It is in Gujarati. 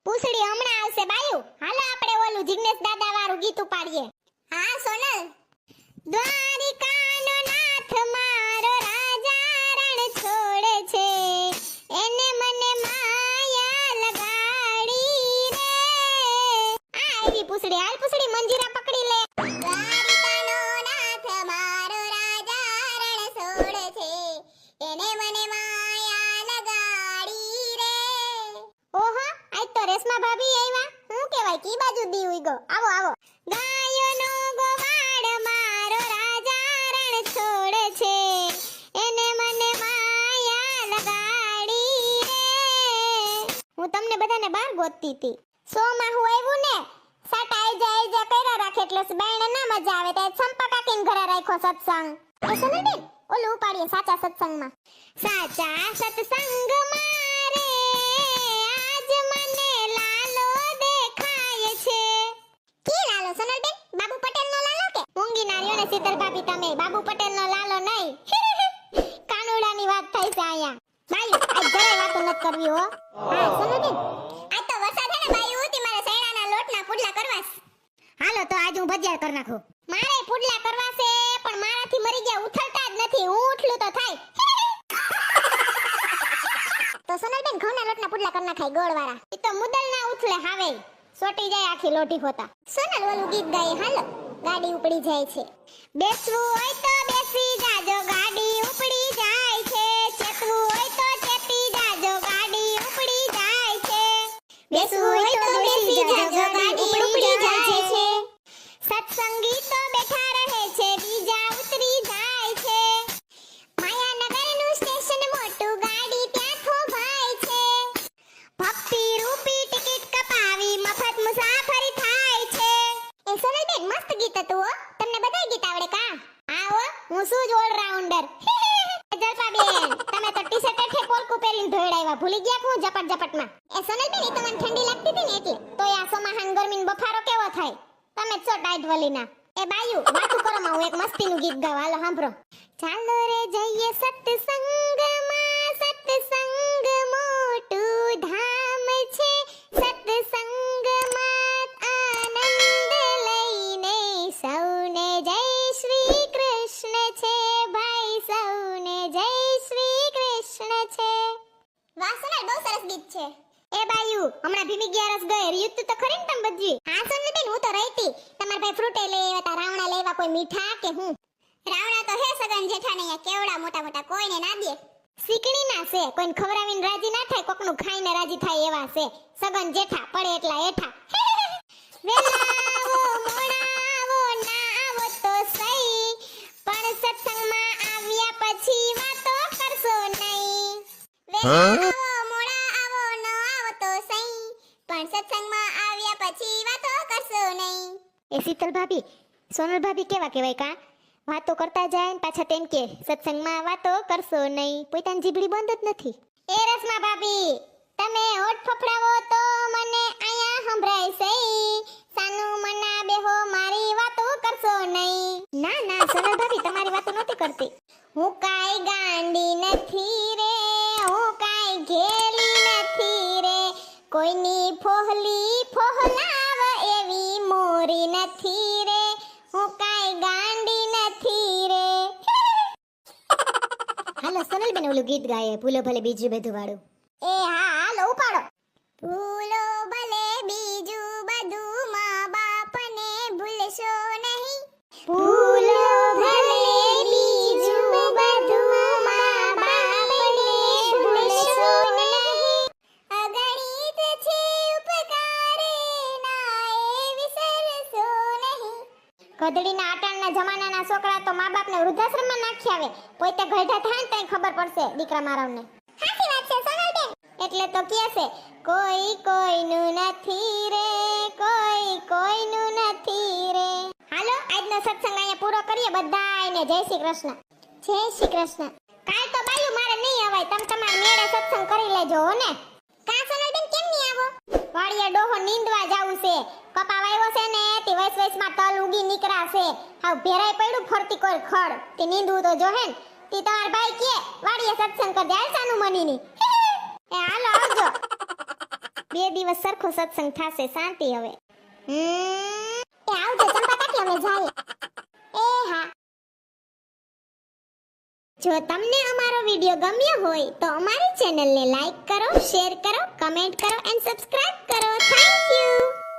પૂછડી હમણાં આવશે બાયુ. હાલો આપણે ઓલું જિગ્નેશ દાદા વાળું ગીત ઉપાડીએ. હા સોનલ. દ્વારિકાનો નાથ મારો રાજા રણ છોડે છે, એને મને માયા લગાડી રે. આ આવી પૂછડી, હાલ પૂછડી મંજીરા પકડી લે. દ્વારિકાનો નાથ મારો રાજા રણ છોડે છે, એને મને માયા લગાડી રે. ઓહો, આજ તો રેશમા ભાભી આવ્યા. હું કહેવાય કી બાજુ દી ઉઈગો. આવો આવો. ગાયોનો ગોવાળ મારો રાજા રણ છોડે છે, એને મને માયા લગાડી રે. હું તમને બધાને બહાર ગોતતી હતી. સોમાં હું આવ્યું ને સાટા આઈજા કર્યા રાખે એટલે બાયણે ના મજા આવે તો સંપા કાકીને ઘરે રાખ્યો સત્સંગ. એ સનડે ઓલું ઉપાડીએ સાચા સત્સંગમાં. સાચા સત્સંગમાં રે આજ મને લાલો દેખાય છે. કી લાલો સનલબેન? બાબુ પટેલનો લાલો કે મૂંગી નાળિયો ને શીતલ ભાભી તમે બાબુ પટેલનો લાલો નહીં. કાનુડાની વાત થાય છે આયા. બાયુ આજ જરાય વાતો ન કરવી હો. હા સનલબેન આજ તો વરસાદ હે ને બાયુ ઉતી મારે સૈણાના લોટના પુડલા કરવાસ. હાલો તો આજ હું ભજીયા કરી નાખું. મારે પુડલા કરવા છે પણ મારાથી મરી ગયા ઉથલતા જ નથી. હું ઉઠલું તો થાય. તો સોનલબેન ઘઉંના લોટના પુડલા કરી નાખાય ગોળવાળા. ઈ તો મુદલ ના ઉથલે હાવે સોટી જાય આખી લોટી હોતા. સોનલ ઓલું ગીત ગાય હાલો. ગાડી ઉપડી જાય છે. બેસવું હોય તો બેસી જાજો ગાડી ઉપડી જાય છે. ચેતવું હોય તો ચેતી જાજો ગાડી ઉપડી જાય છે. બેસવું હોય તો બેસી જાજો ગાડી ઉપડી જાય છે. સત્સંગી તો બેઠા રહે છે બીજા ઉતરી જાય છે. માયાનગરનું સ્ટેશન મોટું ગાડી ત્યાં થોભાય છે. ભક્તિ રૂપી ટિકિટ કપાવી મફત મુસાફરી થાય છે. એ સોનલબેન મસ્ત ગીત હતું હો. તમને બધાય ગીત આવડે કા? આવો હું શું જ ઓલરાઉન્ડર. જલપાબેન તમે તો ટી-શર્ટ હેઠે પોલકું પહેરીને ધોઈડાવ્યા ભૂલી ગયા હું ઝપટ ઝપટમાં. એ સોનલબેન ઈ તમને ઠંડી લાગતી હતી ને એટલે. તોય આ સોમાહાન ગરમીનો બફારો કેવો થાય. તમે જ છો ટાઈટ વલીના. એ બાયુ વાતું કરો માં હું એક મસ્તીનું ગીત ગાવ. હાલો સાંભળો. ચાલો રે જઈએ સત્સંગમાં, સત્સંગ મોટું ધામ છે. સત્સંગમાં આનંદ લઈને સૌને જય શ્રી કૃષ્ણ છે ભાઈ, સૌને જય શ્રી કૃષ્ણ છે. વાહ સોનલ બહુ સરસ ગીત છે. એ બાયુ હમણાં ભીમી ગયા રસ ગયે યુદ્ધ તો ખરી ને તમ બજી. હા સોનલબેન હું તો રહીતી. તમાર ભાઈ ફ્રૂટે લઈ આવ્યા તા. રાવણા લેવા કોઈ મીઠા કે હું? રાવણા તો હે સગન જેઠાને અહીંયા કેવડા મોટા મોટા કોઈને ના દે. શીકણી ના છે કોઈને ખવરાવીને રાજી ના થાય કોકનું ખાઈને રાજી થાય એવા છે. સગન જેઠા પડે એટલા એઠા. વેલાવો મોડાવો ના આવો તો સહી, પણ સત્સંગમાં આવ્યા પછી વાતો કરશો નહીં. વેલાવો મોડા આવો ન આવો તો સહી, પણ સત્સંગમાં આવ્યા પછી વાતો કરશો નહીં. એ શીતલ ભાભી સોનલ ભાભી કેવા કહેવાય કા? વાતો કરતા જાય ને પાછા તેમ કે સત્સંગમાં વાતો કરશો નહીં. પોતાની જીભડી બંધ જ નથી. એ રસમા ભાભી તમે હોઠ ફફડાવો તો મને આયા સંભળાય છે. સાનું મના બેહો મારી વાતો કરશો નહીં. ના ના સોનલ ભાભી તમારી વાતો નહોતી કરતી. હું કાઈ ગાંડી નથી રે, હું કાઈ ઘેલી નથી રે, કોઈની ફોહલી ફોહલાવ એવી મોરી નથી રે, હું કાઈ ગાંડી નથી રે. હાલો સોનલબેન ઓલું ગીત ગાયે ભૂલો ભલે બીજું બધું વાળું. એ હા હાલો ઉપાડો. ભૂલો ભલે બીજું બધું મા બાપને ભૂલશો નહીં. ભૂલો ભલે બીજું બધું મા બાપને ભૂલશો નહીં. અગણિત છે ઉપકાર ના એ વિસરશો નહીં. ગધડીના આટાણના જમાનાના છોકરા તો મા બાપને વૃદ્ધાશ્રમમાં નાખી આવે. પોતે ગઢા થાય ને તઈ ખબર પડશે દીકરા મારાવને. સાચી વાત છે સોનલબેન. એટલે તો કહે છે કોઈ કોઈનું નથી રે, કોઈ કોઈનું નથી રે. હાલો આજનો સત્સંગ અહીંયા પૂરો કરીએ. બધાયને જય શ્રી કૃષ્ણ. જય શ્રી કૃષ્ણ. કાલ તો બાયુ મારે નહીં અવાય. તમે તમાર મેળે સત્સંગ કરી લેજો હો ને. કા સોનલબેન કેમ નહીં આવો? વાડીએ ડોહો નીંદવા જાવું છે. કપા વાવ્યો છે ને તે વૈસ-વૈસમાં તલ ઉગી નીકળા છે. હાવ ભેરાય પડ્યું ફરતી કોઈ ખડ. તે નીંદવું તો જોહે ને. તે તમાર ભાઈ કે વાડીએ સત્સંગ કરજે હાલ સાનું મનીની. એ હાલો આવજો. 2 દિવસ સરખો સત્સંગ થાશે, શાંતિ હવે. એ આવજો ચંપા કાકી, અમે જાય. એ હા. જો તમને અમારો વિડિયો ગમ્યો હોય તો અમારી ચેનલને લાઈક કરો, શેર કરો, કમેન્ટ કરો એન્ડ સબસ્ક્રાઇબ કરો. Thank you.